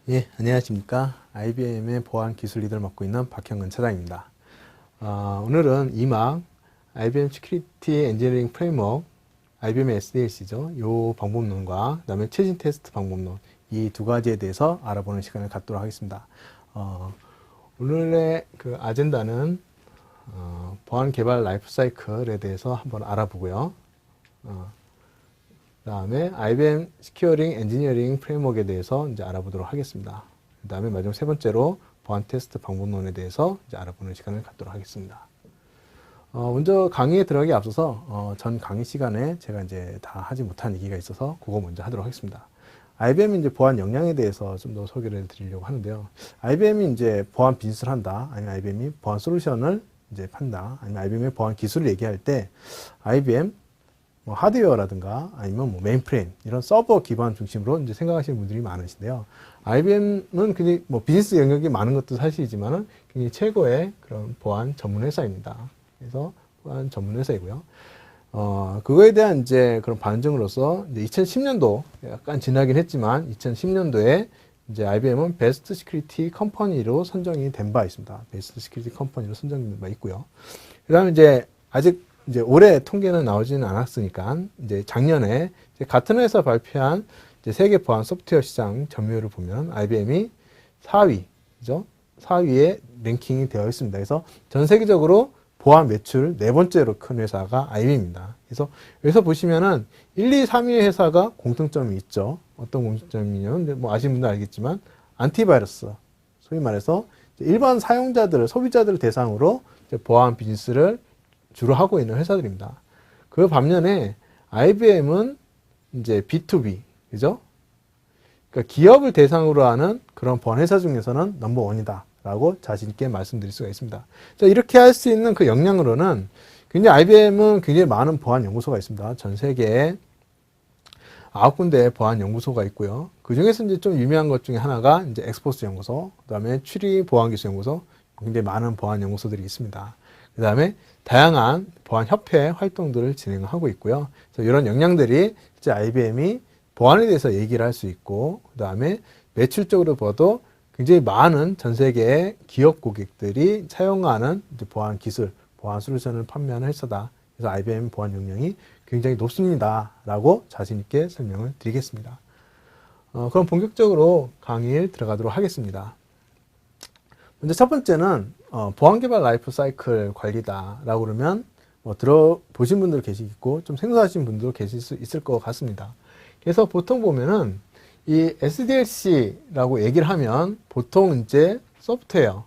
예, 안녕하십니까. IBM의 보안 기술 리더를 맡고 있는 박형근 차장입니다. 오늘은 2막 IBM Security Engineering Framework, IBM의 SDLC죠. 이 방법론과 그다음에 최신 테스트 방법론 이 두 가지에 대해서 알아보는 시간을 갖도록 하겠습니다. 오늘의 그 아젠다는 보안 개발 라이프 사이클에 대해서 한번 알아보고요. 그 다음에 IBM Securing Engineering Framework에 대해서 이제 알아보도록 하겠습니다. 그 다음에 마지막 세 번째로 보안 테스트 방법론에 대해서 이제 알아보는 시간을 갖도록 하겠습니다. 먼저 강의에 들어가기 앞서서 전 강의 시간에 제가 이제 다 하지 못한 얘기가 있어서 그거 먼저 하도록 하겠습니다. IBM 이제 보안 역량에 대해서 좀 더 소개를 드리려고 하는데요. IBM이 이제 보안 비즈니스를 한다, 아니면 IBM이 보안 솔루션을 이제 판다, 아니면 IBM의 보안 기술을 얘기할 때 IBM 뭐 하드웨어라든가 아니면 뭐 메인프레임 이런 서버 기반 중심으로 이제 생각하시는 분들이 많으신데요. IBM은 굉장히 뭐 비즈니스 영역이 많은 것도 사실이지만은 굉장히 최고의 그런 보안 전문 회사입니다. 그래서 보안 전문 회사이고요. 그거에 대한 이제 그런 반증으로서 이제 2010년도 약간 지나긴 했지만 2010년도에 이제 IBM은 베스트 시큐리티 컴퍼니로 선정이 된 바 있습니다. 베스트 시큐리티 컴퍼니로 선정된 바 있고요. 그다음에 이제 아직 이제 올해 통계는 나오지는 않았으니까 이제 작년에 이제 같은 회사 발표한 이제 세계 보안 소프트웨어 시장 점유율을 보면 IBM이 4위죠. 4위에 랭킹이 되어 있습니다. 그래서 전 세계적으로 보안 매출 네 번째로 큰 회사가 IBM입니다. 그래서 여기서 보시면은 1, 2, 3위 회사가 공통점이 있죠. 어떤 공통점이냐면 뭐 아시는 분들 알겠지만 안티바이러스, 소위 말해서 일반 사용자들을 소비자들을 대상으로 보안 비즈니스를 주로 하고 있는 회사들입니다. 그 반면에 IBM은 이제 B2B, 그죠? 그러니까 기업을 대상으로 하는 그런 보안 회사 중에서는 넘버원이다 라고 자신있게 말씀드릴 수가 있습니다. 자, 이렇게 할 수 있는 그 역량으로는 굉장히 IBM은 굉장히 많은 보안 연구소가 있습니다. 전 세계에 9군데의 보안 연구소가 있고요. 그 중에서 이제 좀 유명한 것 중에 하나가 이제 엑스포스 연구소, 그 다음에 추리 보안기술 연구소, 굉장히 많은 보안 연구소들이 있습니다. 그 다음에 다양한 보안 협회 활동들을 진행하고 있고요. 그래서 이런 역량들이 이제 IBM이 보안에 대해서 얘기를 할 수 있고, 그 다음에 매출적으로 봐도 굉장히 많은 전 세계의 기업 고객들이 사용하는 이제 보안 기술, 보안 솔루션을 판매하는 회사다. 그래서 IBM 보안 역량이 굉장히 높습니다. 라고 자신있게 설명을 드리겠습니다. 그럼 본격적으로 강의에 들어가도록 하겠습니다. 먼저 첫 번째는 보안 개발 라이프 사이클 관리다 라고 그러면 뭐 들어보신 분들 계시겠고 좀 생소하신 분도 계실 수 있을 것 같습니다. 그래서 보통 보면은 이 SDLC라고 얘기를 하면 보통 이제 소프트웨어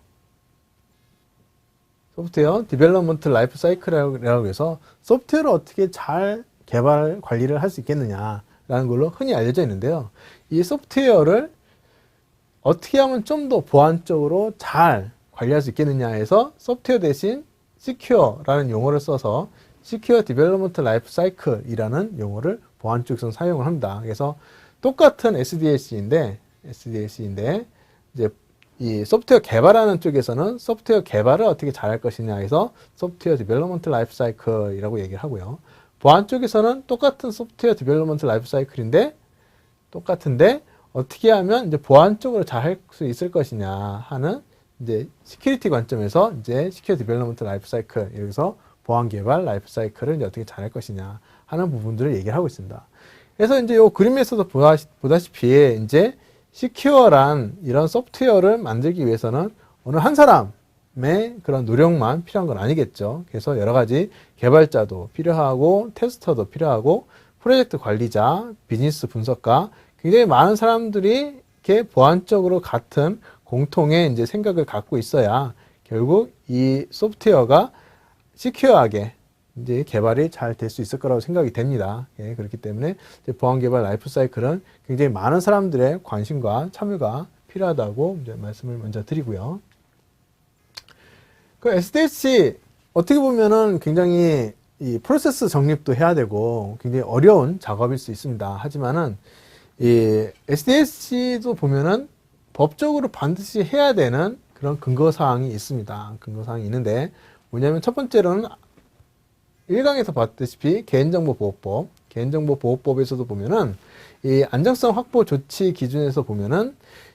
디벨롭먼트 라이프 사이클이라고 해서 소프트웨어를 어떻게 잘 개발 관리를 할 수 있겠느냐라는 걸로 흔히 알려져 있는데요. 이 소프트웨어를 어떻게 하면 좀 더 보안적으로 잘 관리할 수 있겠느냐 해서 소프트웨어 대신 Secure라는 용어를 써서 Secure Development Life Cycle이라는 용어를 보안 쪽에서 사용을 합니다. 그래서 똑같은 SDLC인데 이제 이 소프트웨어 개발하는 쪽에서는 소프트웨어 개발을 어떻게 잘할 것이냐 해서 소프트웨어 디벨롭먼트 라이프 사이클이라고 얘기를 하고요. 보안 쪽에서는 똑같은 소프트웨어 디벨롭먼트 라이프 사이클인데 똑같은데 어떻게 하면 이제 보안 쪽으로 잘 할 수 있을 것이냐 하는 이제 시큐리티 관점에서 이제 시큐어 디벨롭먼트 라이프 사이클, 여기서 보안 개발 라이프 사이클을 이제 어떻게 잘 할 것이냐 하는 부분들을 얘기를 하고 있습니다. 그래서 이제 이 그림에서도 보다시피 이제 시큐어란 이런 소프트웨어를 만들기 위해서는 어느 한 사람의 그런 노력만 필요한 건 아니겠죠. 그래서 여러 가지 개발자도 필요하고 테스터도 필요하고 프로젝트 관리자, 비즈니스 분석가, 굉장히 많은 사람들이 이렇게 보안적으로 같은 공통의 이제 생각을 갖고 있어야 결국 이 소프트웨어가 시큐어하게 이제 개발이 잘 될 수 있을 거라고 생각이 됩니다. 예, 그렇기 때문에 이제 보안 개발 라이프 사이클은 굉장히 많은 사람들의 관심과 참여가 필요하다고 이제 말씀을 먼저 드리고요. 그 SDLC 어떻게 보면은 굉장히 이 프로세스 정립도 해야 되고 굉장히 어려운 작업일 수 있습니다. 하지만은 이 SDLC도 보면은 법적으로 반드시 해야 되는 그런 근거사항이 있습니다. 근거사항이 있는데 뭐냐면 첫 번째로는 1강에서 봤다시피 개인정보보호법, 개인정보보호법에서도 보면은 이 안정성 확보 조치 기준에서 보면은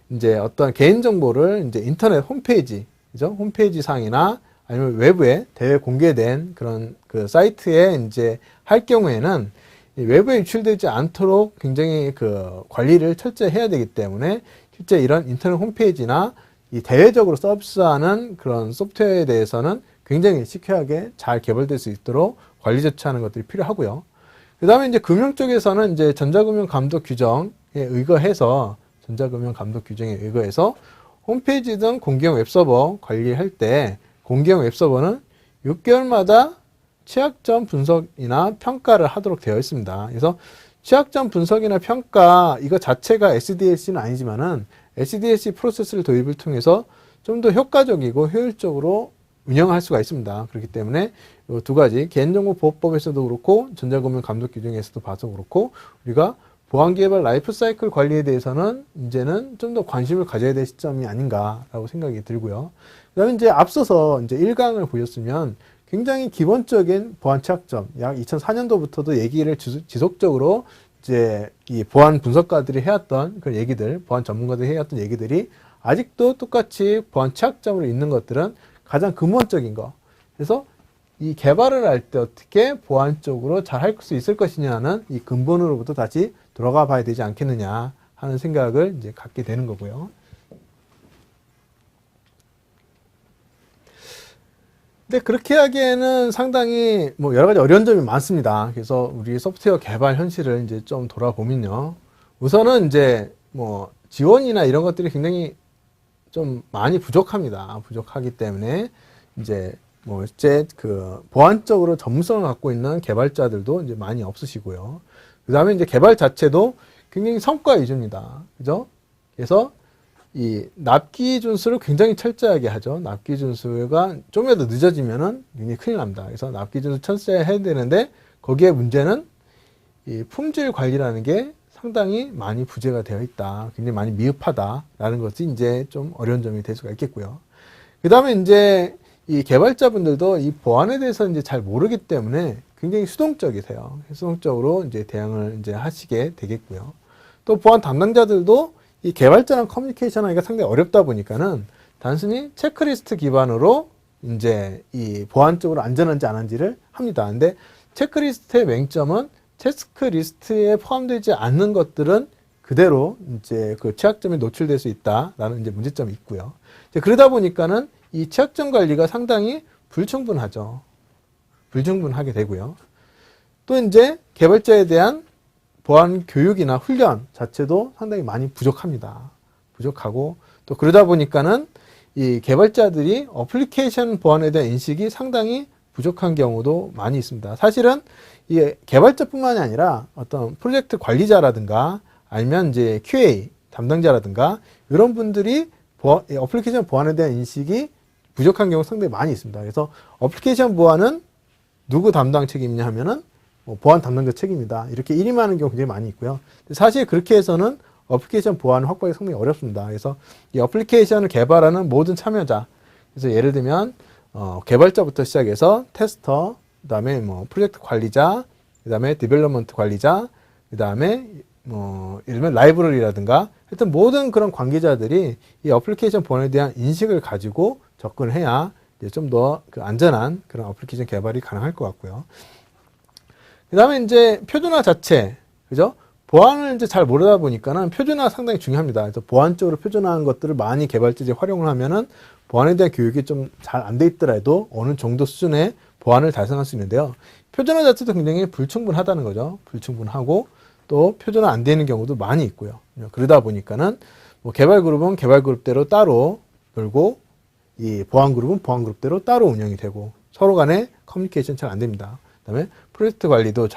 이제 어떤 개인정보를 이제 인터넷 홈페이지, 그죠? 홈페이지 상이나 아니면 외부에 대외 공개된 그런 그 사이트에 이제 할 경우에는 이 외부에 유출되지 않도록 굉장히 그 관리를 철저히 해야 되기 때문에 실제 이런 인터넷 홈페이지나 이 대외적으로 서비스하는 그런 소프트웨어에 대해서는 굉장히 시큐하게 잘 개발될 수 있도록 관리 조치하는 것들이 필요하고요. 그 다음에 이제 금융 쪽에서는 이제 전자금융 감독 규정에 의거해서 홈페이지든 공개형 웹서버 관리할 때 공개형 웹서버는 6개월마다 취약점 분석이나 평가를 하도록 되어 있습니다. 그래서 취약점 분석이나 평가 이거 자체가 SDLC는 아니지만은 SDLC 프로세스를 도입을 통해서 좀 더 효과적이고 효율적으로 운영할 수가 있습니다. 그렇기 때문에 이 두 가지 개인정보보호법에서도 그렇고 전자금융 감독 규정에서도 봐서 그렇고 우리가 보안개발 라이프 사이클 관리에 대해서는 이제는 좀 더 관심을 가져야 될 시점이 아닌가라고 생각이 들고요. 그 다음에 이제 앞서서 이제 1강을 보셨으면 굉장히 기본적인 보안 취약점, 약 2004년도부터도 얘기를 지속적으로 이제 이 보안 분석가들이 해왔던 그런 얘기들, 보안 전문가들이 해왔던 얘기들이 아직도 똑같이 보안 취약점을 있는 것들은 가장 근본적인 거. 그래서 이 개발을 할 때 어떻게 보안적으로 잘 할 수 있을 것이냐는 이 근본으로부터 다시 돌아가 봐야 되지 않겠느냐 하는 생각을 이제 갖게 되는 거고요. 근데 그렇게 하기에는 상당히 뭐 여러 가지 어려운 점이 많습니다. 그래서 우리 소프트웨어 개발 현실을 이제 좀 돌아보면요. 우선은 이제 뭐 지원이나 이런 것들이 굉장히 좀 많이 부족합니다. 부족하기 때문에 이제 뭐 이제 그 보안적으로 전문성을 갖고 있는 개발자들도 이제 많이 없으시고요. 그 다음에 이제 개발 자체도 굉장히 성과 위주입니다. 그죠? 그래서 이 납기 준수를 굉장히 철저하게 하죠. 납기 준수가 좀이라도 늦어지면은 굉장히 큰일 납니다. 그래서 납기 준수 철저히 해야 되는데 거기에 문제는 이 품질 관리라는 게 상당히 많이 부재가 되어 있다. 굉장히 많이 미흡하다라는 것이 이제 좀 어려운 점이 될 수가 있겠고요. 그 다음에 이제 이 개발자분들도 이 보안에 대해서 이제 잘 모르기 때문에 굉장히 수동적이세요. 수동적으로 이제 대응을 이제 하시게 되겠고요. 또 보안 담당자들도 이 개발자랑 커뮤니케이션 하기가 상당히 어렵다 보니까는 단순히 체크리스트 기반으로 이제 이 보안적으로 안전한지 안 한지를 합니다. 근데 체크리스트의 맹점은 체크리스트에 포함되지 않는 것들은 그대로 이제 그 취약점이 노출될 수 있다라는 이제 문제점이 있고요. 이제 그러다 보니까는 이 취약점 관리가 상당히 불충분하죠. 불충분하게 되고요. 또 이제 개발자에 대한 보안 교육이나 훈련 자체도 상당히 많이 부족합니다. 부족하고 또 그러다 보니까는 이 개발자들이 어플리케이션 보안에 대한 인식이 상당히 부족한 경우도 많이 있습니다. 사실은 이 개발자뿐만이 아니라 어떤 프로젝트 관리자라든가 아니면 이제 QA 담당자라든가 이런 분들이 어플리케이션 보안에 대한 인식이 부족한 경우가 상당히 많이 있습니다. 그래서 어플리케이션 보안은 누구 담당 책임이냐 하면은 보안 담당자 책임이다. 이렇게 일임하는 경우 굉장히 많이 있고요. 사실 그렇게 해서는 어플리케이션 보안을 확보하기 상당히 어렵습니다. 그래서 이 어플리케이션을 개발하는 모든 참여자, 그래서 예를 들면 개발자부터 시작해서 테스터, 그다음에 뭐 프로젝트 관리자, 그다음에 디벨롭먼트 관리자, 그다음에 뭐 예를 들면 라이브러리라든가 하여튼 모든 그런 관계자들이 이 어플리케이션 보안에 대한 인식을 가지고 접근을 해야 좀 더 그 안전한 그런 어플리케이션 개발이 가능할 것 같고요. 그 다음에 이제 표준화 자체, 그죠? 보안을 이제 잘 모르다 보니까는 표준화 상당히 중요합니다. 그래서 보안적으로 표준화한 것들을 많이 개발자들이 활용을 하면은 보안에 대한 교육이 좀 잘 안 돼 있더라도 어느 정도 수준의 보안을 달성할 수 있는데요. 표준화 자체도 굉장히 불충분하다는 거죠. 불충분하고 또 표준화 안 되는 경우도 많이 있고요. 그러다 보니까는 뭐 개발 그룹은 개발 그룹대로 따로 놀고 이 보안 그룹은 보안 그룹대로 따로 운영이 되고 서로 간에 커뮤니케이션 잘 안 됩니다. 그다음에 프로젝트 관리도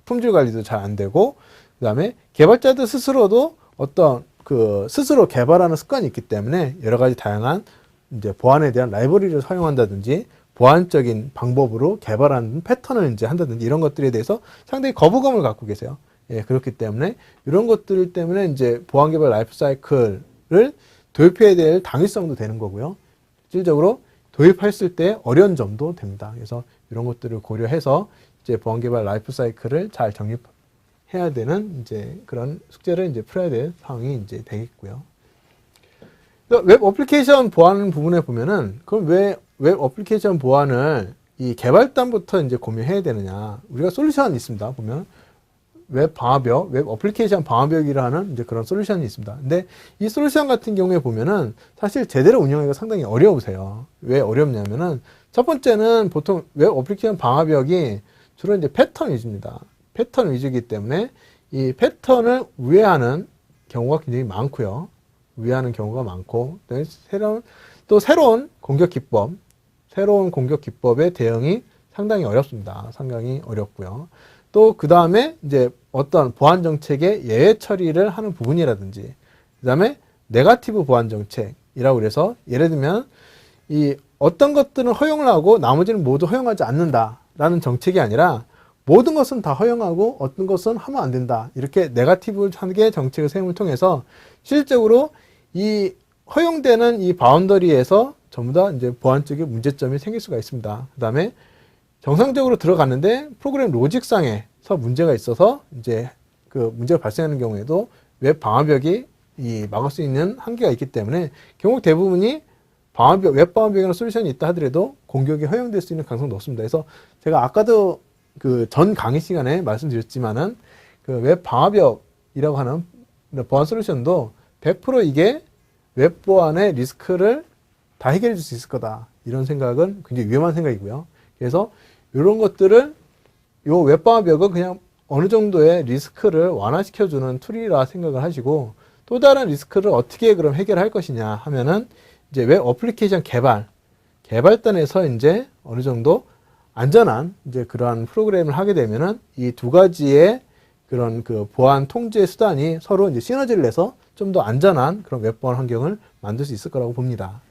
품질 관리도 잘 안 되고, 그다음에 개발자들 스스로도 어떤 그 스스로 개발하는 습관이 있기 때문에 여러 가지 다양한 이제 보안에 대한 라이브러리를 사용한다든지 보안적인 방법으로 개발하는 패턴을 이제 한다든지 이런 것들에 대해서 상당히 거부감을 갖고 계세요. 예, 그렇기 때문에 이런 것들 때문에 이제 보안 개발 라이프 사이클을 도입해야 될 당위성도 되는 거고요. 실질적으로 도입했을 때 어려운 점도 됩니다. 그래서 이런 것들을 고려해서 이제 보안 개발 라이프 사이클을 잘 해야 되는 이제 그런 숙제를 이제 풀어야 될 상황이 이제 되겠고요. 웹 어플리케이션 보안 부분에 보면은 그럼 왜 웹 어플리케이션 보안을 이 개발단부터 이제 고민해야 되느냐? 우리가 솔루션이 있습니다. 보면 웹 방화벽, 웹 어플리케이션 방화벽이라는 이제 그런 솔루션이 있습니다. 근데 이 솔루션 같은 경우에 보면은 사실 제대로 운영하기가 상당히 어려우세요. 왜 어렵냐면은 첫 번째는 보통 웹 어플리케이션 방화벽이 주로 이제 패턴 위주입니다. 패턴 위주이기 때문에 이 패턴을 우회하는 경우가 굉장히 많고요. 우회하는 경우가 많고, 새로운 공격 기법, 새로운 공격 기법의 대응이 상당히 어렵습니다. 상당히 어렵고요. 또 그 다음에 이제 어떤 보안 정책의 예외 처리를 하는 부분이라든지, 그 다음에 네거티브 보안 정책이라고 그래서 예를 들면 이 어떤 것들은 허용을 하고 나머지는 모두 허용하지 않는다라는 정책이 아니라 모든 것은 다 허용하고 어떤 것은 하면 안 된다. 이렇게 네거티브하게 정책을 세움을 통해서 실질적으로 이 허용되는 이 바운더리에서 전부 다 이제 보안적인 문제점이 생길 수가 있습니다. 그 다음에 정상적으로 들어갔는데 프로그램 로직상에서 문제가 있어서 이제 그 문제가 발생하는 경우에도 웹 방화벽이 이 막을 수 있는 한계가 있기 때문에 결국 대부분이 방화벽, 웹 방화벽이라는 솔루션이 있다 하더라도 공격이 허용될 수 있는 가능성이 높습니다. 그래서 제가 아까도 그 전 강의 시간에 말씀드렸지만은 그 웹 방화벽이라고 하는 보안 솔루션도 100% 이게 웹 보안의 리스크를 다 해결해 줄 수 있을 거다. 이런 생각은 굉장히 위험한 생각이고요. 그래서 이런 것들을 요 웹 방화벽은 그냥 어느 정도의 리스크를 완화시켜주는 툴이라 생각을 하시고 또 다른 리스크를 어떻게 그럼 해결할 것이냐 하면은 이제 웹 어플리케이션 개발단에서 이제 어느 정도 안전한 이제 그러한 프로그램을 하게 되면은 이 두 가지의 그런 그 보안 통제 수단이 서로 이제 시너지를 내서 좀 더 안전한 그런 웹 보안 환경을 만들 수 있을 거라고 봅니다.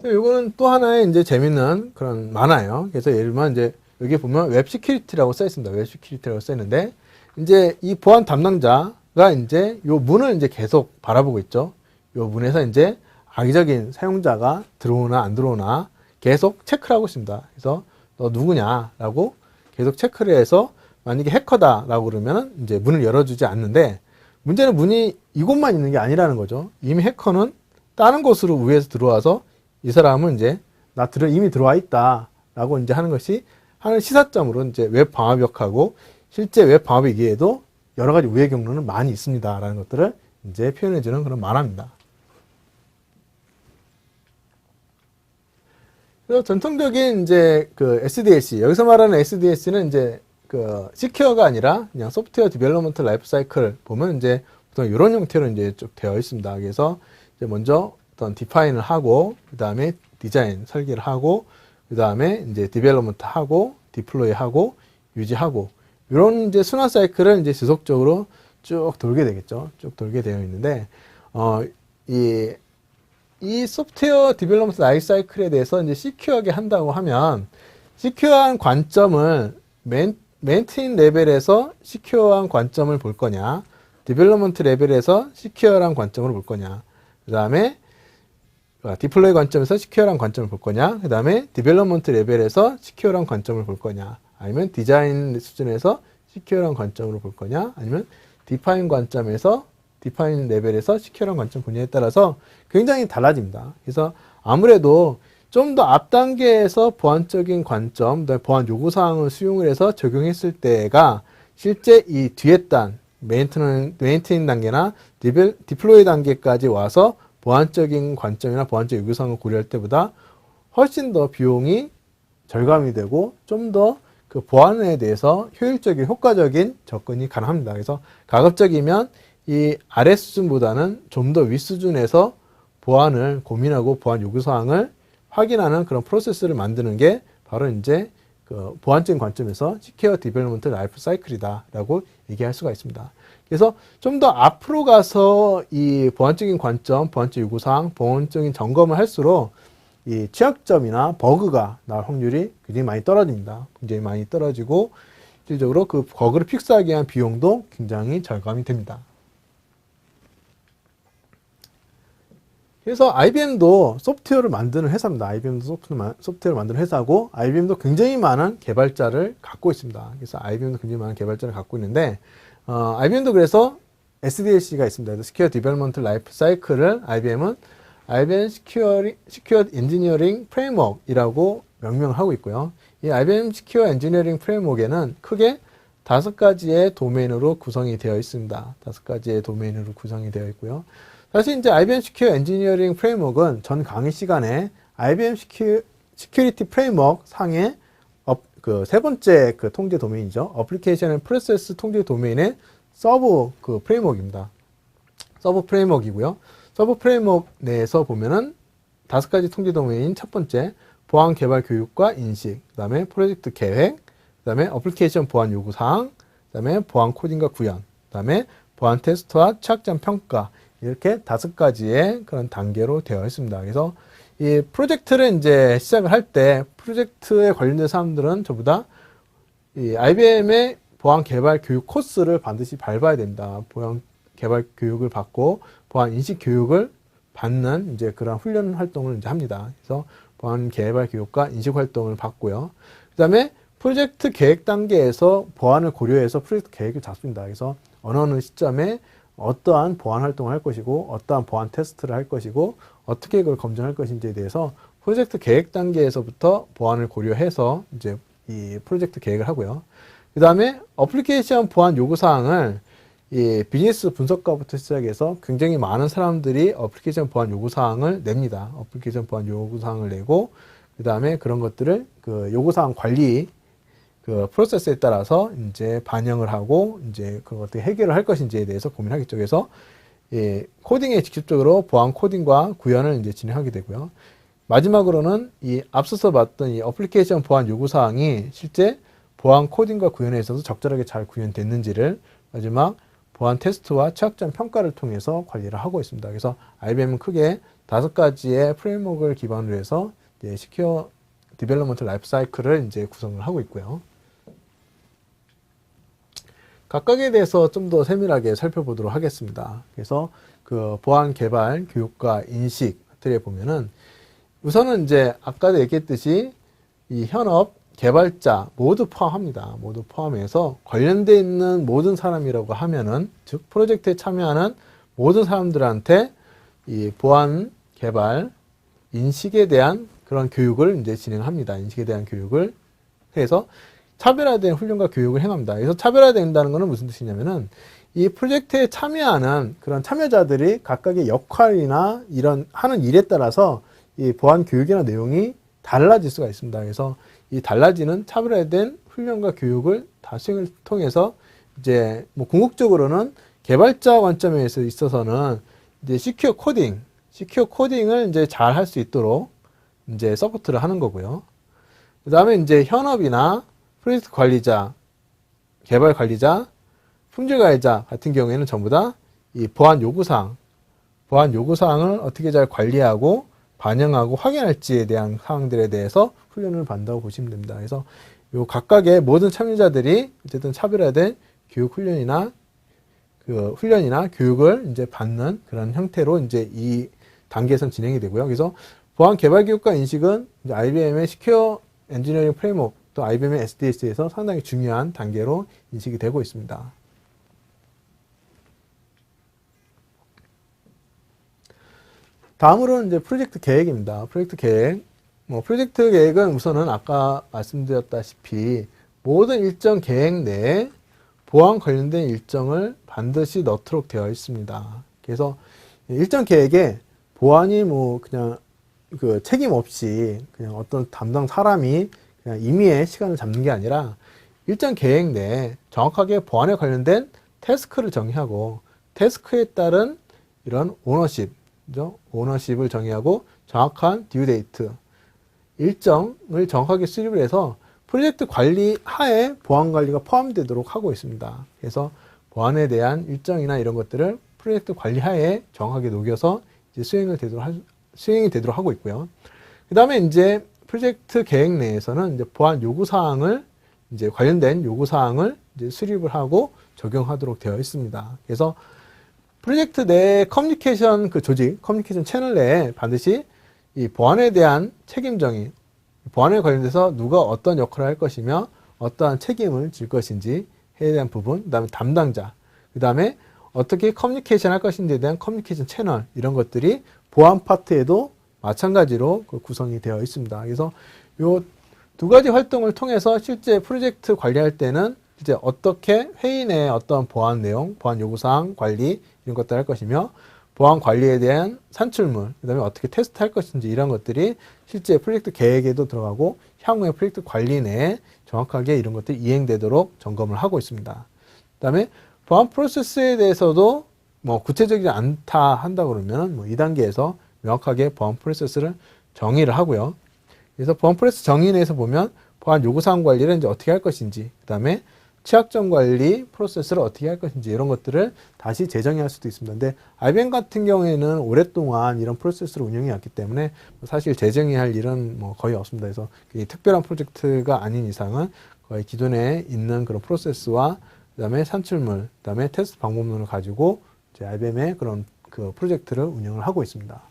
이거는 또 하나의 이제 재밌는 그런 만화예요. 그래서 예를 들면 이제 여기 보면 웹 시큐리티라고 써 있습니다. 웹 시큐리티라고 써 있는데 이제 이 보안 담당자가 이제 요 문을 이제 계속 바라보고 있죠. 요 문에서 이제 악의적인 사용자가 들어오나 안 들어오나 계속 체크를 하고 있습니다. 그래서 너 누구냐라고 계속 체크를 해서 만약에 해커다라고 그러면 이제 문을 열어주지 않는데 문제는 문이 이곳만 있는 게 아니라는 거죠. 이미 해커는 다른 곳으로 우회해서 들어와서 이 사람은 이제 이미 들어와 있다라고 이제 하는 것이 하는 시사점으로 이제 웹 방화벽하고 실제 웹 방화벽 이외에도 여러 가지 우회 경로는 많이 있습니다라는 것들을 이제 표현해주는 그런 만화입니다. 그래서 전통적인 이제 그 SDLC, 여기서 말하는 SDLC는 이제 그 시큐어가 아니라 그냥 소프트웨어 디벨롭먼트 라이프 사이클 보면 이제 보통 이런 형태로 이제 쭉 되어 있습니다. 그래서 이제 먼저 어떤 디파인을 하고, 그 다음에 디자인 설계를 하고, 그 다음에 이제 디벨롭먼트 하고, 디플로이 하고, 유지하고, 이런 이제 순환 사이클을 이제 지속적으로 쭉 돌게 되겠죠. 쭉 돌게 되어 있는데, 이 소프트웨어 디벨롭먼트 라이프 사이클에 대해서 이제 시큐어하게 한다고 하면, 시큐어한 관점을 메인테인 레벨에서 시큐어한 관점을 볼 거냐, 디벨롭먼트 레벨에서 시큐어한 관점을 볼 거냐, 그 다음에 디플로이 관점에서 시큐어한 관점을 볼 거냐, 그 다음에 디벨롭먼트 레벨에서 시큐어한 관점을 볼 거냐, 아니면 디자인 수준에서 시큐어한 관점으로 볼 거냐, 아니면 디파인 레벨에서 시큐어한 관점 보냐에 따라서 굉장히 달라집니다. 그래서 아무래도 좀 더 앞 단계에서 보안적인 관점, 보안 요구사항을 수용을 해서 적용했을 때가 실제 이 뒤에 단, 메인테인 단계나 디플로이 단계까지 와서 보안적인 관점이나 보안적 요구사항을 고려할 때보다 훨씬 더 비용이 절감이 되고 좀 더 그 보안에 대해서 효율적인, 효과적인 접근이 가능합니다. 그래서 가급적이면 이 아래 수준보다는 좀 더 윗 수준에서 보안을 고민하고 보안 요구사항을 확인하는 그런 프로세스를 만드는 게 바로 이제 그 보안적인 관점에서 시큐어 디벨롭먼트 라이프 사이클이다라고 얘기할 수가 있습니다. 그래서 좀 더 앞으로 가서 이 보안적인 관점, 보안적 요구사항, 보안적인 점검을 할수록 이 취약점이나 버그가 나올 확률이 굉장히 많이 떨어집니다. 굉장히 많이 떨어지고 실질적으로 그 버그를 픽스하기 위한 비용도 굉장히 절감이 됩니다. 그래서 IBM도 소프트웨어를 만드는 회사입니다. IBM도 소프트웨어를 만드는 회사고, IBM도 굉장히 많은 개발자를 갖고 있습니다. 그래서 IBM도 굉장히 많은 개발자를 갖고 있는데, IBM도 그래서 SDLC가 있습니다. Secure Development Life Cycle을 IBM은 IBM Secure Engineering Framework이라고 명명을 하고 있고요. 이 IBM Secure Engineering Framework에는 크게 5가지의 도메인으로 구성이 되어 있습니다. 5가지의 도메인으로 구성이 되어 있고요. 사실 이제 IBM Secure Engineering Framework은 전 강의 시간에 IBM Security Framework 상의 그 세 번째 그 통제 도메인이죠. Application and Process 통제 도메인의 서브 그 프레임워크입니다. 서브 프레임워크이고요. 서브 프레임워크 내에서 보면은 5가지 통제 도메인, 첫 번째 보안 개발 교육과 인식, 그 다음에 프로젝트 계획, 그 다음에 어플리케이션 보안 요구사항, 그 다음에 보안 코딩과 구현, 그 다음에 보안 테스트와 취약점 평가, 이렇게 5가지의 그런 단계로 되어 있습니다. 그래서 이 프로젝트를 이제 시작을 할 때 프로젝트에 관련된 사람들은 전부 다 이 IBM의 보안 개발 교육 코스를 반드시 밟아야 됩니다. 보안 개발 교육을 받고 보안 인식 교육을 받는 이제 그런 훈련 활동을 이제 합니다. 그래서 보안 개발 교육과 인식 활동을 받고요. 그 다음에 프로젝트 계획 단계에서 보안을 고려해서 프로젝트 계획을 잡습니다. 그래서 어느 시점에 어떠한 보안 활동을 할 것이고 어떠한 보안 테스트를 할 것이고 어떻게 그걸 검증할 것인지에 대해서 프로젝트 계획 단계에서부터 보안을 고려해서 이제 이 프로젝트 계획을 하고요. 그 다음에 어플리케이션 보안 요구사항을 이 비즈니스 분석가부터 시작해서 굉장히 많은 사람들이 어플리케이션 보안 요구사항을 냅니다. 어플리케이션 보안 요구사항을 내고 그 다음에 그런 것들을 그 요구사항 관리 그 프로세스에 따라서 이제 반영을 하고 이제 그걸 어떻게 해결을 할 것인지에 대해서 고민하겠죠. 그래서 예, 코딩에 직접적으로 보안 코딩과 구현을 이제 진행하게 되고요. 마지막으로는 이 앞서서 봤던 이 어플리케이션 보안 요구사항이 실제 보안 코딩과 구현에 있어서 적절하게 잘 구현됐는지를 마지막 보안 테스트와 취약점 평가를 통해서 관리를 하고 있습니다. 그래서 IBM은 크게 5가지의 프레임워크를 기반으로 해서 이제 시큐어 디벨롭먼트 라이프 사이클을 이제 구성을 하고 있고요. 각각에 대해서 좀 더 세밀하게 살펴보도록 하겠습니다. 그래서 그 보안 개발 교육과 인식들에 보면은 우선은 이제 아까도 얘기했듯이 이 현업 개발자 모두 포함합니다. 모두 포함해서 관련되어 있는 모든 사람이라고 하면은 즉 프로젝트에 참여하는 모든 사람들한테 이 보안 개발 인식에 대한 그런 교육을 이제 진행합니다. 인식에 대한 교육을 해서 차별화된 훈련과 교육을 행합니다. 그래서 차별화된다는 것은 무슨 뜻이냐면은 이 프로젝트에 참여하는 그런 참여자들이 각각의 역할이나 이런 하는 일에 따라서 이 보안 교육이나 내용이 달라질 수가 있습니다. 그래서 이 달라지는 차별화된 훈련과 교육을 다 수행을 통해서 이제 뭐 궁극적으로는 개발자 관점에 있어서는 이제 시큐어 코딩을 이제 잘 할 수 있도록 이제 서포트를 하는 거고요. 그 다음에 이제 현업이나 프로젝트 관리자, 개발 관리자, 품질 관리자 같은 경우에는 전부 다 이 보안 요구사항을 어떻게 잘 관리하고 반영하고 확인할지에 대한 사항들에 대해서 훈련을 받는다고 보시면 됩니다. 그래서 요 각각의 모든 참여자들이 어쨌든 차별화된 교육 훈련이나 교육을 이제 받는 그런 형태로 이제 이 단계에선 진행이 되고요. 그래서 보안 개발 교육과 인식은 이제 IBM의 시큐어 엔지니어링 프레임워크 또 IBM의 SDLC에서 상당히 중요한 단계로 인식이 되고 있습니다. 다음으로는 이제 프로젝트 계획입니다. 프로젝트 계획. 프로젝트 계획은 우선은 아까 말씀드렸다시피 모든 일정 계획 내에 보안 관련된 일정을 반드시 넣도록 되어 있습니다. 그래서 일정 계획에 보안이 뭐 그냥 그 책임 없이 그냥 어떤 담당 사람이 그냥 임의의 시간을 잡는 게 아니라 일정 계획 내에 정확하게 보안에 관련된 태스크를 정의하고 태스크에 따른 이런 오너십을 정의하고 정확한 듀 데이트 일정을 정확하게 수립을 해서 프로젝트 관리 하에 보안 관리가 포함되도록 하고 있습니다. 그래서 보안에 대한 일정이나 이런 것들을 프로젝트 관리 하에 정확하게 녹여서 이제 수행이 되도록 하고 있고요. 그 다음에 이제 프로젝트 계획 내에서는 이제 보안 요구사항을 이제 관련된 요구사항을 이제 수립을 하고 적용하도록 되어 있습니다. 그래서 프로젝트 내 커뮤니케이션 그 조직, 커뮤니케이션 채널 내에 반드시 이 보안에 대한 책임 정의, 보안에 관련돼서 누가 어떤 역할을 할 것이며 어떠한 책임을 질 것인지에 대한 부분, 그 다음에 담당자, 그 다음에 어떻게 커뮤니케이션 할 것인지에 대한 커뮤니케이션 채널, 이런 것들이 보안 파트에도 마찬가지로 그 구성이 되어 있습니다. 그래서 요 두 가지 활동을 통해서 실제 프로젝트 관리할 때는 이제 어떻게 회의 내 어떤 보안 내용, 보안 요구사항 관리 이런 것들 할 것이며 보안 관리에 대한 산출물, 그 다음에 어떻게 테스트 할 것인지 이런 것들이 실제 프로젝트 계획에도 들어가고 향후의 프로젝트 관리 내에 정확하게 이런 것들이 이행되도록 점검을 하고 있습니다. 그 다음에 보안 프로세스에 대해서도 뭐 구체적이지 않다 한다 그러면 뭐 2단계에서 명확하게 보안 프로세스를 정의를 하고요. 그래서 보안 프로세스 정의 내에서 보면 보안 요구사항 관리를 이제 어떻게 할 것인지, 그 다음에 취약점 관리 프로세스를 어떻게 할 것인지 이런 것들을 다시 재정의할 수도 있습니다. 근데 IBM 같은 경우에는 오랫동안 이런 프로세스를 운영해 왔기 때문에 사실 재정의할 일은 뭐 거의 없습니다. 그래서 특별한 프로젝트가 아닌 이상은 거의 기존에 있는 그런 프로세스와 그다음에 산출물, 그다음에 테스트 방법론을 가지고 이제 IBM의 그런 그 프로젝트를 운영을 하고 있습니다.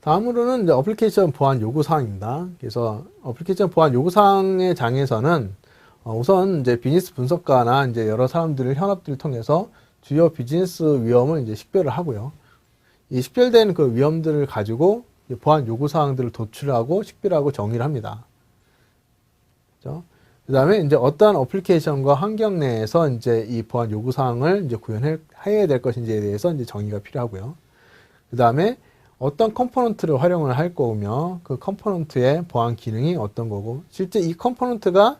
다음으로는 이제 어플리케이션 보안 요구사항입니다. 그래서 어플리케이션 보안 요구사항의 장에서는 우선 이제 비즈니스 분석가나 이제 여러 사람들을 현업들을 통해서 주요 비즈니스 위험을 이제 식별을 하고요. 이 식별된 그 위험들을 가지고 보안 요구사항들을 도출하고 식별하고 정의를 합니다. 그렇죠? 그 다음에 이제 어떠한 어플리케이션과 환경 내에서 이제 이 보안 요구사항을 이제 구현해야 될 것인지에 대해서 이제 정의가 필요하고요. 그 다음에 어떤 컴포넌트를 활용을 할 거며 그 컴포넌트의 보안 기능이 어떤 거고 실제 이 컴포넌트가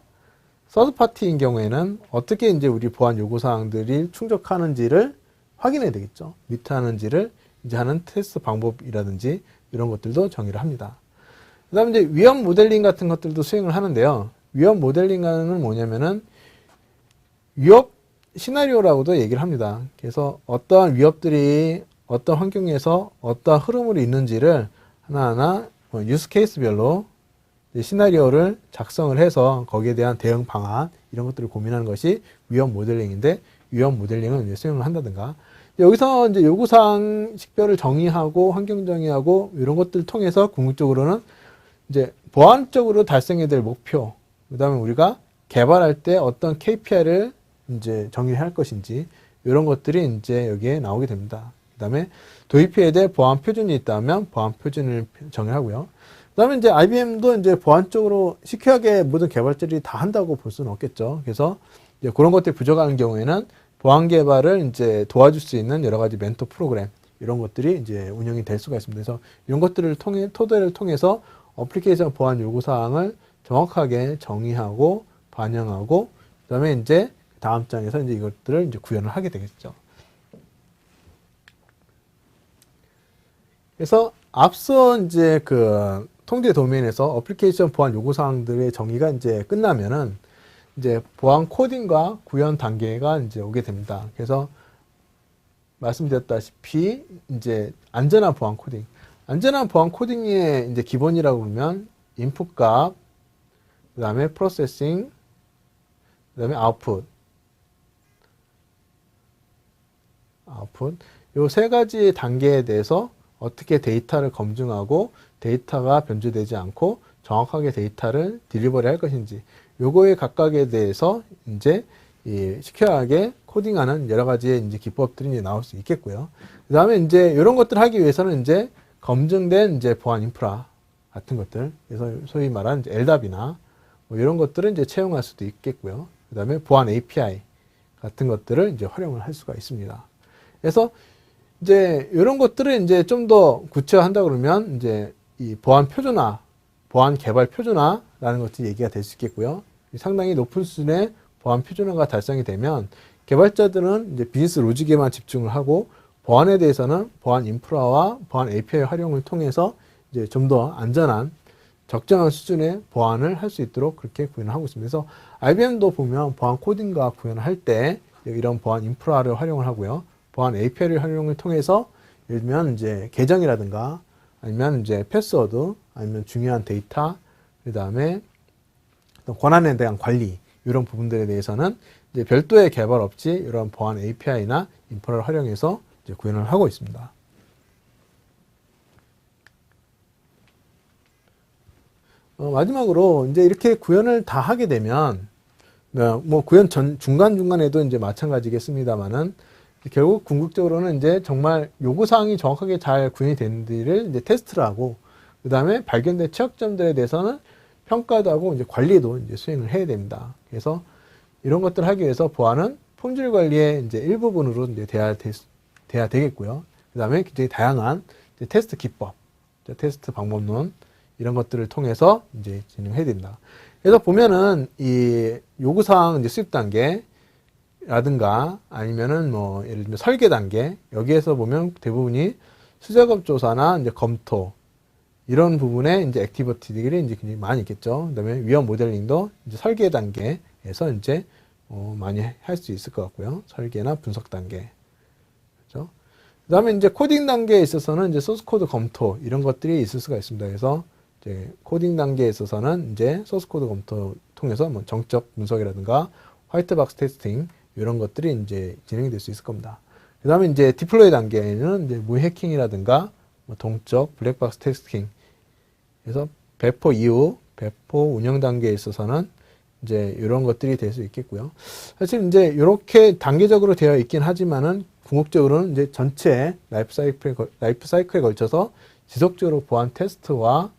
서드 파티인 경우에는 어떻게 이제 우리 보안 요구 사항들이 충족하는지를 확인해야 되겠죠. 미트하는지를 이제 하는 테스트 방법이라든지 이런 것들도 정의를 합니다. 그다음에 이제 위험 모델링 같은 것들도 수행을 하는데요. 위험 모델링은 뭐냐면은 위협 시나리오라고도 얘기를 합니다. 그래서 어떠한 위협들이 어떤 환경에서 어떤 흐름으로 있는지를 하나하나 유스 케이스별로 시나리오를 작성을 해서 거기에 대한 대응 방안 이런 것들을 고민하는 것이 위험 모델링인데 위험 모델링을 이제 수행을 한다든가 여기서 이제 요구사항 식별을 정의하고 환경 정의하고 이런 것들을 통해서 궁극적으로는 이제 보안적으로 달성해야 될 목표 그다음에 우리가 개발할 때 어떤 KPI를 이제 정의할 를 것인지 이런 것들이 이제 여기에 나오게 됩니다. 그 다음에 도입해야 될 보안 표준이 있다면 보안 표준을 정의하고요. 그 다음에 이제 IBM도 이제 보안적으로 시큐하게 모든 개발자들이 다 한다고 볼 수는 없겠죠. 그래서 이제 그런 것들이 부족한 경우에는 보안 개발을 이제 도와줄 수 있는 여러 가지 멘토 프로그램 이런 것들이 이제 운영이 될 수가 있습니다. 그래서 이런 것들을 토대를 통해서 어플리케이션 보안 요구 사항을 정확하게 정의하고 반영하고 그다음에 이제 다음 장에서 이제 이것들을 이제 구현을 하게 되겠죠. 그래서 앞서 이제 그 통제 도메인에서 어플리케이션 보안 요구 사항들의 정의가 이제 끝나면은 이제 보안 코딩과 구현 단계가 이제 오게 됩니다. 그래서 말씀드렸다시피 이제 안전한 보안 코딩. 안전한 보안 코딩의 이제 기본이라고 그러면 인풋 값, 그 다음에 프로세싱, 그 다음에 아웃풋. 요 세 가지 단계에 대해서 어떻게 데이터를 검증하고 데이터가 변조되지 않고 정확하게 데이터를 딜리버리 할 것인지 요거의 각각에 대해서 이제 시큐어하게 코딩하는 여러 가지의 이제 기법들이 이제 나올 수 있겠고요. 그 다음에 이제 이런 것들을 하기 위해서는 이제 검증된 이제 보안 인프라 같은 것들, 그래서 소위 말하는 이제 LDAP이나 뭐 이런 것들을 이제 채용할 수도 있겠고요. 그 다음에 보안 API 같은 것들을 이제 활용을 할 수가 있습니다. 그래서 이제 이런 것들을 이제 좀 더 구체화한다 그러면 이제 이 보안 표준화, 보안 개발 표준화라는 것들이 얘기가 될 수 있겠고요. 상당히 높은 수준의 보안 표준화가 달성이 되면 개발자들은 이제 비즈니스 로직에만 집중을 하고 보안에 대해서는 보안 인프라와 보안 API 활용을 통해서 이제 좀 더 안전한 적정한 수준의 보안을 할 수 있도록 그렇게 구현을 하고 있습니다. 그래서 IBM도 보면 보안 코딩과 구현을 할 때 이런 보안 인프라를 활용을 하고요. 보안 API를 활용을 통해서 예를 들면 이제 계정이라든가 아니면 이제 패스워드 아니면 중요한 데이터 그 다음에 권한에 대한 관리 이런 부분들에 대해서는 이제 별도의 개발 없이 이런 보안 API나 인프라를 활용해서 이제 구현을 하고 있습니다. 마지막으로 이제 이렇게 구현을 다 하게 되면 뭐 구현 중간중간에도 이제 마찬가지겠습니다만은 결국 궁극적으로는 이제 정말 요구사항이 정확하게 잘 구현이 되는지를 이제 테스트를 하고 그 다음에 발견된 취약점들에 대해서는 평가도 하고 이제 관리도 이제 수행을 해야 됩니다. 그래서 이런 것들을 하기 위해서 보안은 품질 관리의 이제 일부분으로 이제 돼야 되겠고요. 그 다음에 굉장히 다양한 이제 테스트 기법, 테스트 방법론 이런 것들을 통해서 이제 진행해야 됩니다. 그래서 보면은 이 요구사항 이제 수립 단계라든가 아니면은 뭐 예를 들면 설계 단계 여기에서 보면 대부분이 수작업 조사나 이제 검토 이런 부분에 이제 액티비티들이 이제 굉장히 많이 있겠죠. 그다음에 위험 모델링도 이제 설계 단계에서 이제 많이 할 수 있을 것 같고요. 설계나 분석 단계. 그렇죠? 그다음에 이제 코딩 단계에 있어서는 이제 소스 코드 검토 이런 것들이 있을 수가 있습니다. 그래서 이제 코딩 단계에 있어서는 이제 소스 코드 검토 통해서 뭐 정적 분석이라든가 화이트박스 테스팅 이런 것들이 이제 진행이 될 수 있을 겁니다. 그다음에 이제 디플로이 단계에는 이제 무해킹이라든가 뭐 동적 블랙박스 테스팅 그래서 배포 이후 배포 운영 단계에 있어서는 이제 이런 것들이 될 수 있겠고요. 사실 이제 이렇게 단계적으로 되어 있긴 하지만은 궁극적으로는 이제 전체 라이프 사이클에 걸쳐서 지속적으로 보안 테스트와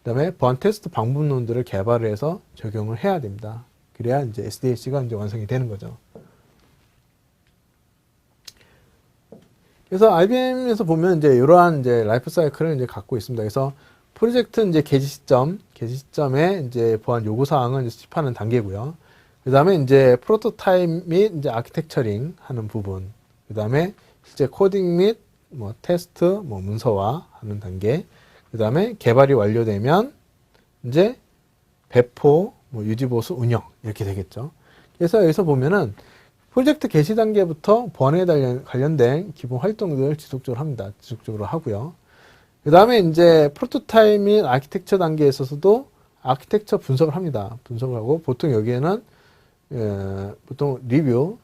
그다음에 보안 테스트 방법론들을 개발을 해서 적용을 해야 됩니다. 그래야 이제 SDLC가 이제 완성이 되는 거죠. 그래서 IBM에서 보면 이제 이러한 이제 라이프 사이클을 이제 갖고 있습니다. 그래서 프로젝트 이제 개시 시점에 이제 보안 요구 사항을 수집하는 단계고요. 그 다음에 이제 프로토타입 및 이제 아키텍처링 하는 부분. 그 다음에 실제 코딩 및 뭐 테스트, 뭐 문서화 하는 단계. 그 다음에 개발이 완료되면 이제 배포, 뭐 유지보수 운영 이렇게 되겠죠. 그래서 여기서 보면은 프로젝트 개시 단계부터 보안에 관련된 기본 활동들을 지속적으로 합니다. 지속적으로 하고요. 그 다음에 이제 프로토타입 및 아키텍처 단계에 있어서도 아키텍처 분석을 합니다. 분석을 하고 보통 여기에는 보통 리뷰,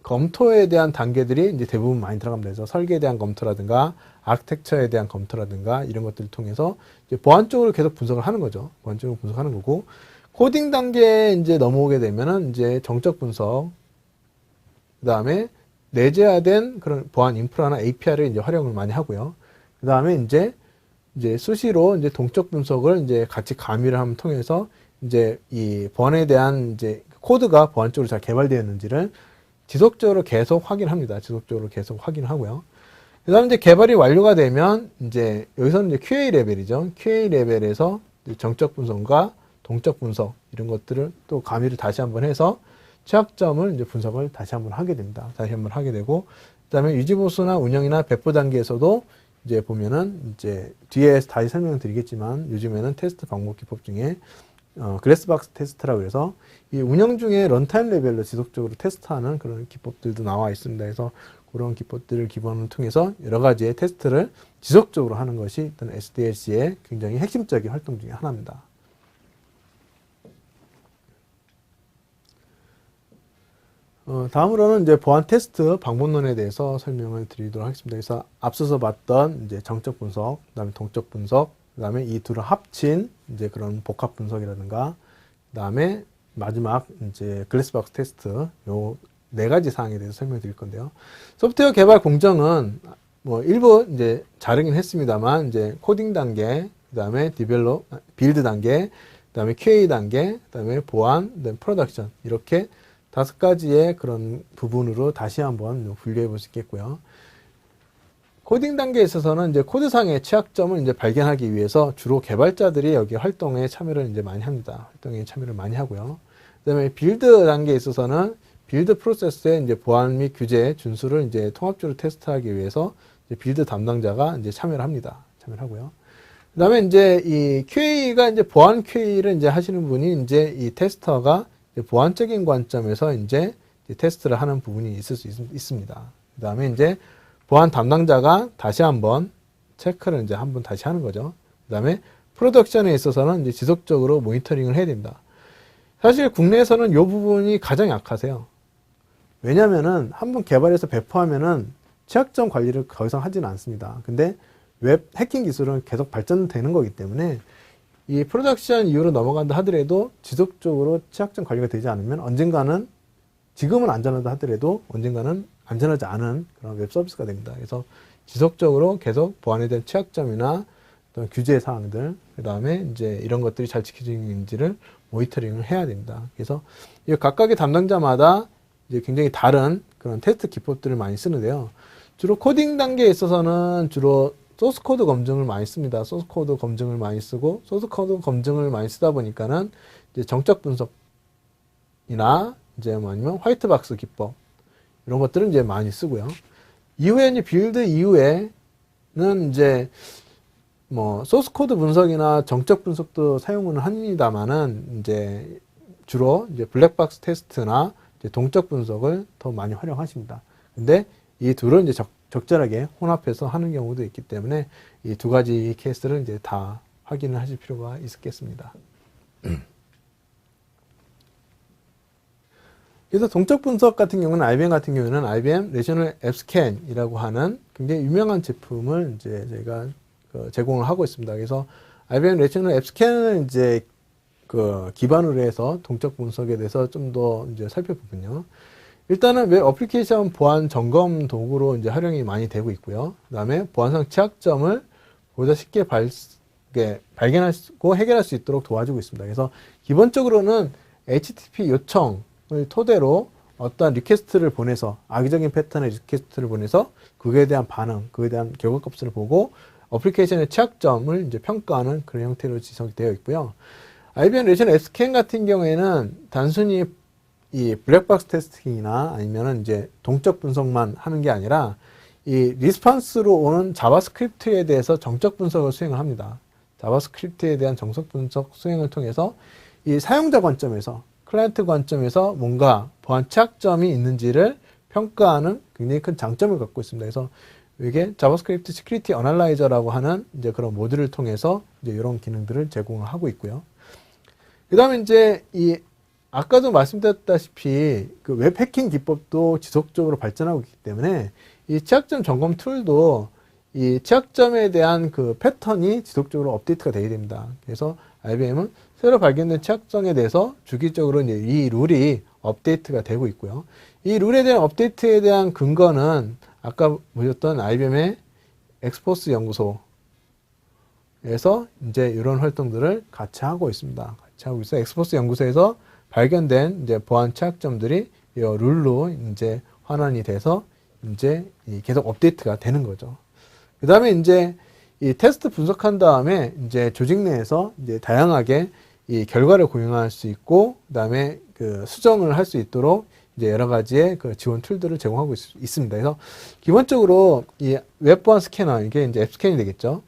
검토에 대한 단계들이 이제 대부분 많이 들어갑니다. 그래서 설계에 대한 검토라든가 아키텍처에 대한 검토라든가 이런 것들을 통해서 이제 보안 쪽으로 계속 분석을 하는 거죠. 보안 쪽으로 분석하는 거고 코딩 단계에 이제 넘어오게 되면은 이제 정적 분석, 그 다음에 내재화된 그런 보안 인프라나 API를 이제 활용을 많이 하고요. 그 다음에 이제 수시로 이제 동적 분석을 이제 같이 가미를 함을 통해서 이제 이 보안에 대한 이제 코드가 보안 쪽으로 잘 개발되었는지를 지속적으로 계속 확인합니다. 지속적으로 계속 확인하고요. 그 다음에 이제 개발이 완료가 되면 이제 여기서는 이제 QA 레벨이죠. QA 레벨에서 정적 분석과 동적 분석 이런 것들을 또 가미를 다시 한번 해서 취약점을 이제 분석을 다시 한번 하게 됩니다. 다시 한번 하게 되고, 그다음에 유지보수나 운영이나 배포 단계에서도 이제 보면은 이제 뒤에 다시 설명을 드리겠지만 요즘에는 테스트 방법 기법 중에 그래스박스 테스트라고 해서 이 운영 중에 런타임 레벨로 지속적으로 테스트하는 그런 기법들도 나와 있습니다. 그래서 그런 기법들을 기본으로 통해서 여러 가지의 테스트를 지속적으로 하는 것이 일단 SDLC의 굉장히 핵심적인 활동 중에 하나입니다. 다음으로는 이제 보안 테스트 방법론에 대해서 설명을 드리도록 하겠습니다. 그래서 앞서서 봤던 이제 정적 분석, 그다음에 동적 분석, 그다음에 이 둘을 합친 이제 그런 복합 분석이라든가, 그다음에 마지막 이제 글래스박스 테스트 요 네 가지 사항에 대해서 설명드릴 건데요. 소프트웨어 개발 공정은 뭐 일부 이제 자르긴 했습니다만 이제 코딩 단계, 그다음에 빌드 단계, 그다음에 QA 단계, 그다음에 보안, 그다음에 프로덕션 이렇게 5가지의 그런 부분으로 다시 한번 분류해 볼 수 있겠고요. 코딩 단계에 있어서는 이제 코드상의 취약점을 이제 발견하기 위해서 주로 개발자들이 여기 활동에 참여를 이제 많이 합니다. 활동에 참여를 많이 하고요. 그다음에 빌드 단계에 있어서는 빌드 프로세스의 이제 보안 및 규제 준수를 이제 통합적으로 테스트하기 위해서 이제 빌드 담당자가 이제 참여를 합니다. 참여를 하고요. 그다음에 이제 이 QA가 이제 보안 QA를 이제 하시는 분이 이제 이 테스터가 보안적인 관점에서 이제 테스트를 하는 부분이 있을 수 있습니다. 그 다음에 이제 보안 담당자가 다시 한번 체크를 이제 한번 다시 하는 거죠. 그 다음에 프로덕션에 있어서는 이제 지속적으로 모니터링을 해야 됩니다. 사실 국내에서는 이 부분이 가장 약하세요. 왜냐면은 한번 개발해서 배포하면은 취약점 관리를 더 이상 하지는 않습니다. 근데 웹 해킹 기술은 계속 발전되는 거기 때문에 이 프로덕션 이후로 넘어간다 하더라도 지속적으로 취약점 관리가 되지 않으면 언젠가는, 지금은 안전하다 하더라도 언젠가는 안전하지 않은 그런 웹 서비스가 됩니다. 그래서 지속적으로 계속 보안에 대한 취약점이나 어떤 규제 사항들, 그 다음에 이제 이런 것들이 잘 지켜지는지를 모니터링을 해야 됩니다. 그래서 이 각각의 담당자마다 이제 굉장히 다른 그런 테스트 기법들을 많이 쓰는데요. 주로 코딩 단계에 있어서는 주로 소스 코드 검증을 많이 씁니다. 소스 코드 검증을 많이 쓰고, 소스 코드 검증을 많이 쓰다 보니까는 이제 정적 분석이나 이제 뭐 아니면 화이트박스 기법, 이런 것들은 이제 많이 쓰고요. 이후에 이제 빌드 이후에는 이제 뭐 소스 코드 분석이나 정적 분석도 사용은 합니다만은 이제 주로 이제 블랙박스 테스트나 이제 동적 분석을 더 많이 활용하십니다. 근데 이 둘은 이제 적절하게 혼합해서 하는 경우도 있기 때문에 이 두 가지 케이스를 이제 다 확인을 하실 필요가 있겠습니다. 그래서 동적 분석 같은 경우는 IBM 같은 경우는 IBM 내셔널 앱스캔이라고 하는 굉장히 유명한 제품을 이제 저희가 제공을 하고 있습니다. 그래서 IBM 내셔널 앱스캔을 이제 기반으로 해서 동적 분석에 대해서 좀 더 이제 살펴보면요. 일단은 웹 어플리케이션 보안 점검 도구로 이제 활용이 많이 되고 있고요. 그 다음에 보안상 취약점을 보다 쉽게 발견하고 해결할 수 있도록 도와주고 있습니다. 그래서 기본적으로는 HTTP 요청을 토대로 어떤 리퀘스트를 보내서, 악의적인 패턴의 리퀘스트를 보내서 그거에 대한 반응, 그거에 대한 결과값을 보고 어플리케이션의 취약점을 이제 평가하는 그런 형태로 지성되어 있고요. IBM 내셔널 앱스캔 같은 경우에는 단순히 이 블랙박스 테스팅이나 아니면은 이제 동적 분석만 하는 게 아니라 이 리스폰스로 오는 자바스크립트에 대해서 정적 분석을 수행을 합니다. 자바스크립트에 대한 정적 분석 수행을 통해서 이 사용자 관점에서, 클라이언트 관점에서 뭔가 보안 취약점이 있는지를 평가하는 굉장히 큰 장점을 갖고 있습니다. 그래서 이게 자바스크립트 시큐리티 어널라이저라고 하는 이제 그런 모듈을 통해서 이제 이런 기능들을 제공을 하고 있고요. 그 다음에 이제 아까도 말씀드렸다시피 그 웹 해킹 기법도 지속적으로 발전하고 있기 때문에 이 취약점 점검 툴도 이 취약점에 대한 그 패턴이 지속적으로 업데이트가 되게 됩니다. 그래서 IBM은 새로 발견된 취약점에 대해서 주기적으로 이제 이 룰이 업데이트가 되고 있고요. 이 룰에 대한 업데이트에 대한 근거는 아까 보셨던 IBM의 엑스포스 연구소에서 이제 이런 활동들을 같이 하고 있습니다. 같이 하고 있어요. 엑스포스 연구소에서 발견된 이제 보안 취약점들이 이 룰로 이제 환원이 돼서 이제 계속 업데이트가 되는 거죠. 그 다음에 이제 이 테스트 분석한 다음에 이제 조직 내에서 이제 다양하게 이 결과를 고용할 수 있고, 그 다음에 그 수정을 할 수 있도록 이제 여러 가지의 그 지원 툴들을 제공하고 있습니다. 그래서 기본적으로 이 웹 보안 스캐너, 이게 이제 앱스캔이 되겠죠.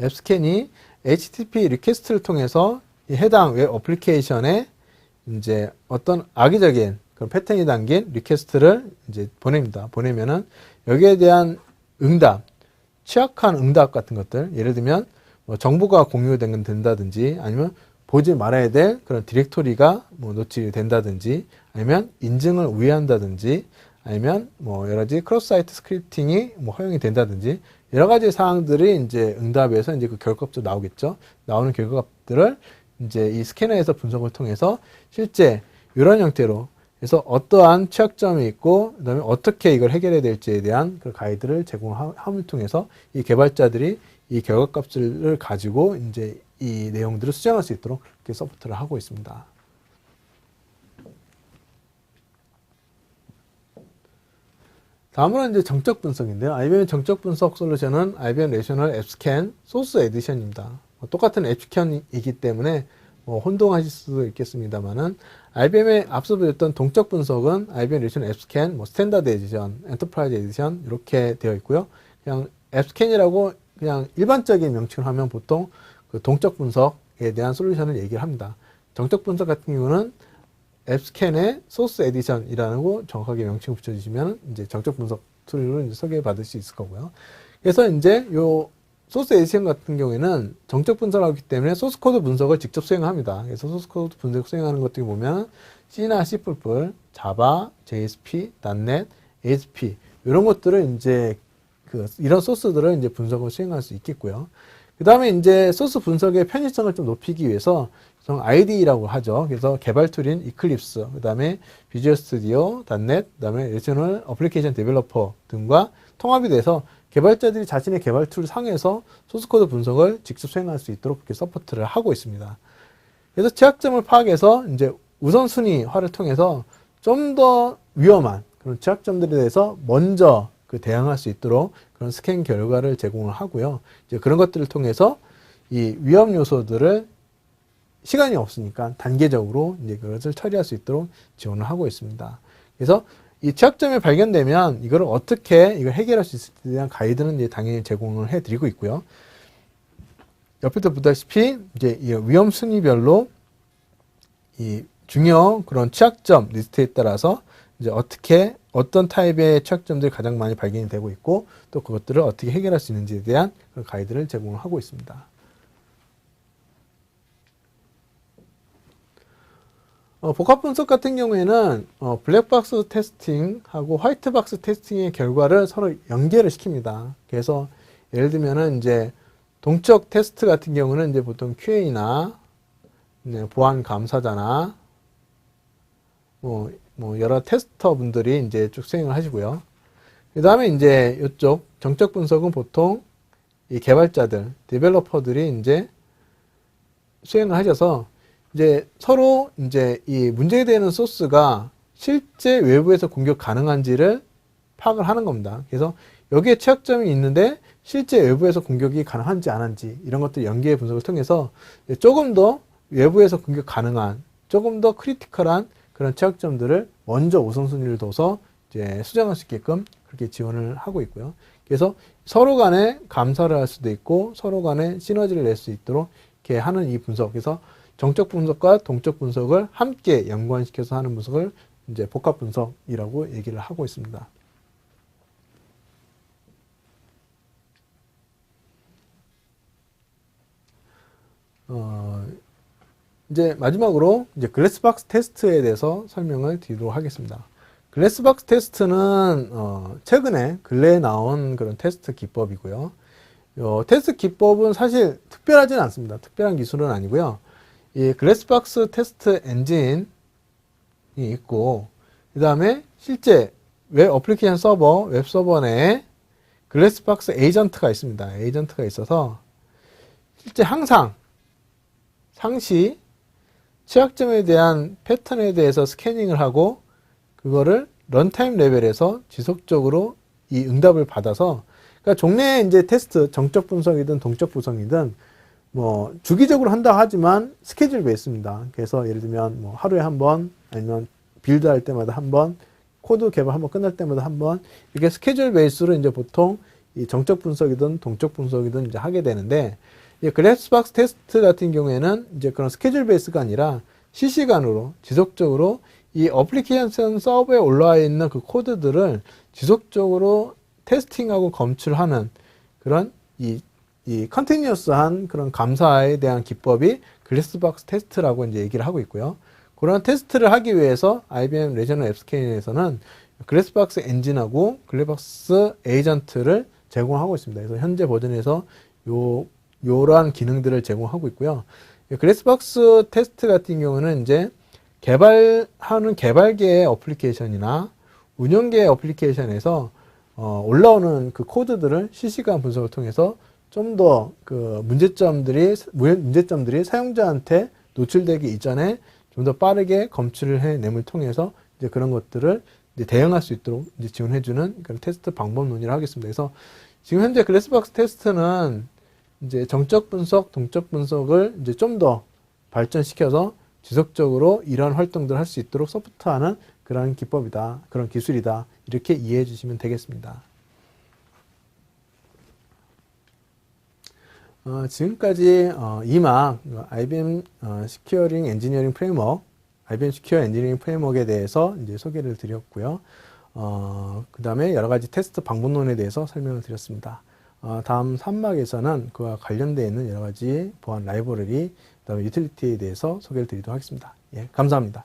앱스캔이 HTTP 리퀘스트를 통해서 이 해당 웹 어플리케이션에 이제 어떤 악의적인 그런 패턴이 담긴 리퀘스트를 이제 보냅니다. 보내면은 여기에 대한 응답, 취약한 응답 같은 것들, 예를 들면 뭐 정보가 공유된다든지 아니면 보지 말아야 될 그런 디렉토리가 뭐 노출이 된다든지 아니면 인증을 우회한다든지 아니면 뭐 여러 가지 크로스 사이트 스크립팅이 뭐 허용이 된다든지 여러 가지 사항들이 이제 응답에서 이제 그 결과값도 나오겠죠. 나오는 결과값들을 이제 이 스캐너에서 분석을 통해서 실제 이런 형태로 그래서 어떠한 취약점이 있고 그다음에 어떻게 이걸 해결해야 될지에 대한 그 가이드를 제공함을 통해서 이 개발자들이 이 결과값을 가지고 이제 이 내용들을 수정할 수 있도록 그렇게 서포트를 하고 있습니다. 다음으로는 이제 정적 분석인데요. IBM 정적 분석 솔루션은 IBM 내셔널 앱스캔 소스 에디션입니다. 똑같은 앱스캔이기 때문에 혼동하실 수도 있겠습니다만은 IBM의 앞서 보였던 동적 분석은 IBM 내셔널 앱스캔, 스탠다드 에디션, 엔터프라이즈 에디션 이렇게 되어 있고요. 그냥 앱스캔이라고 그냥 일반적인 명칭을 하면 보통 그 동적 분석에 대한 솔루션을 얘기를 합니다. 정적 분석 같은 경우는 앱스캔의 소스 에디션이라는 거 정확하게 명칭을 붙여주시면 이제 정적 분석 툴로 이제 소개받을 수 있을 거고요. 그래서 이제 요 소스 에디션 같은 경우에는 정적 분석을 하기 때문에 소스 코드 분석을 직접 수행합니다. 그래서 소스 코드 분석 수행하는 것들이 보면 C나 C++, 자바, JSP, .NET, ASP 이런 것들을 이제 이런 소스들을 이제 분석을 수행할 수 있겠고요. 그 다음에 이제 소스 분석의 편의성을 좀 높이기 위해서 IDE라고 하죠. 그래서 개발 툴인 이클립스, 그 다음에 비주얼 스튜디오, .NET, 그 다음에 레지오널 어플리케이션 데벨로퍼 등과 통합이 돼서 개발자들이 자신의 개발 툴 상에서 소스 코드 분석을 직접 수행할 수 있도록 그렇게 서포트를 하고 있습니다. 그래서 취약점을 파악해서 이제 우선순위화를 통해서 좀 더 위험한 그런 취약점들에 대해서 먼저 대응할 수 있도록 그런 스캔 결과를 제공을 하고요. 이제 그런 것들을 통해서 이 위험 요소들을 시간이 없으니까 단계적으로 이제 그것을 처리할 수 있도록 지원을 하고 있습니다. 그래서 이 취약점이 발견되면 이걸 어떻게 이걸 해결할 수 있을지에 대한 가이드는 이제 당연히 제공을 해드리고 있고요. 옆에도 보다시피 이제 이 위험 순위별로 이 중요 그런 취약점 리스트에 따라서 이제 어떤 타입의 취약점들이 가장 많이 발견이 되고 있고 또 그것들을 어떻게 해결할 수 있는지에 대한 그런 가이드를 제공을 하고 있습니다. 복합 분석 같은 경우에는 블랙박스 테스팅하고 화이트박스 테스팅의 결과를 서로 연계를 시킵니다. 그래서 예를 들면은 이제 동적 테스트 같은 경우는 이제 보통 QA나 보안 감사자나 뭐 여러 테스터 분들이 이제 쭉 수행을 하시고요. 그 다음에 이제 이쪽 정적 분석은 보통 이 개발자들, 디벨로퍼들이 이제 수행을 하셔서 이제 서로 이제 이 문제되는 소스가 실제 외부에서 공격 가능한지를 파악을 하는 겁니다. 그래서 여기에 취약점이 있는데 실제 외부에서 공격이 가능한지 안 한지 이런 것들 연계 분석을 통해서 조금 더 외부에서 공격 가능한 조금 더 크리티컬한 그런 취약점들을 먼저 우선순위를 둬서 이제 수정할 수 있게끔 그렇게 지원을 하고 있고요. 그래서 서로 간에 감사를 할 수도 있고 서로 간에 시너지를 낼 수 있도록 이렇게 하는 이 분석. 그래서 정적 분석과 동적 분석을 함께 연관시켜서 하는 분석을 이제 복합 분석이라고 얘기를 하고 있습니다. 이제 마지막으로 이제 글래스박스 테스트에 대해서 설명을 드리도록 하겠습니다. 글래스박스 테스트는 최근에 근래에 나온 그런 테스트 기법이고요. 테스트 기법은 사실 특별하진 않습니다. 특별한 기술은 아니고요. 이 글래스박스 테스트 엔진이 있고 그 다음에 실제 웹 어플리케이션 서버, 웹 서버 내에 글래스박스 에이전트가 있습니다. 에이전트가 있어서 실제 항상 상시 취약점에 대한 패턴에 대해서 스캐닝을 하고 그거를 런타임 레벨에서 지속적으로 이 응답을 받아서 그러니까 종래 이제 테스트 정적 분석이든 동적 분석이든 뭐 주기적으로 한다 하지만 스케줄 베이스입니다. 그래서 예를 들면 뭐 하루에 한 번 아니면 빌드할 때마다 한 번 코드 개발 한번 끝날 때마다 한 번 이렇게 스케줄 베이스로 이제 보통 이 정적 분석이든 동적 분석이든 이제 하게 되는데 글래스박스 테스트 같은 경우에는 이제 그런 스케줄 베이스가 아니라 실시간으로 지속적으로 이 어플리케이션 서버에 올라와 있는 그 코드들을 지속적으로 테스팅하고 검출하는 그런 이 컨티뉴어스한 그런 감사에 대한 기법이 글래스박스 테스트라고 이제 얘기를 하고 있고요. 그런 테스트를 하기 위해서 IBM 레지오널 앱스캔에서는 글래스박스 엔진하고 글래스박스 에이전트를 제공하고 있습니다. 그래서 현재 버전에서 요러한 기능들을 제공하고 있고요. 글래스박스 테스트 같은 경우는 이제 개발하는 개발계의 어플리케이션이나 운영계의 어플리케이션에서 올라오는 그 코드들을 실시간 분석을 통해서 좀 더 그 문제점들이 사용자한테 노출되기 이전에 좀 더 빠르게 검출을 해냄을 통해서 이제 그런 것들을 이제 대응할 수 있도록 이제 지원해주는 그런 테스트 방법 논의를 하겠습니다. 그래서 지금 현재 글래스박스 테스트는 이제 정적 분석, 동적 분석을 이제 좀 더 발전시켜서 지속적으로 이러한 활동들을 할 수 있도록 서포트하는 그런 기법이다, 그런 기술이다 이렇게 이해해 주시면 되겠습니다. 지금까지 2막 IBM 시큐어링 엔지니어링 프레임워크, IBM 시큐어 엔지니어링 프레임워크에 대해서 이제 소개를 드렸고요. 그 다음에 여러 가지 테스트 방법론에 대해서 설명을 드렸습니다. 다음 3막에서는 그와 관련되어 있는 여러 가지 보안 라이브러리, 그다음에 유틸리티에 대해서 소개를 드리도록 하겠습니다. 예, 감사합니다.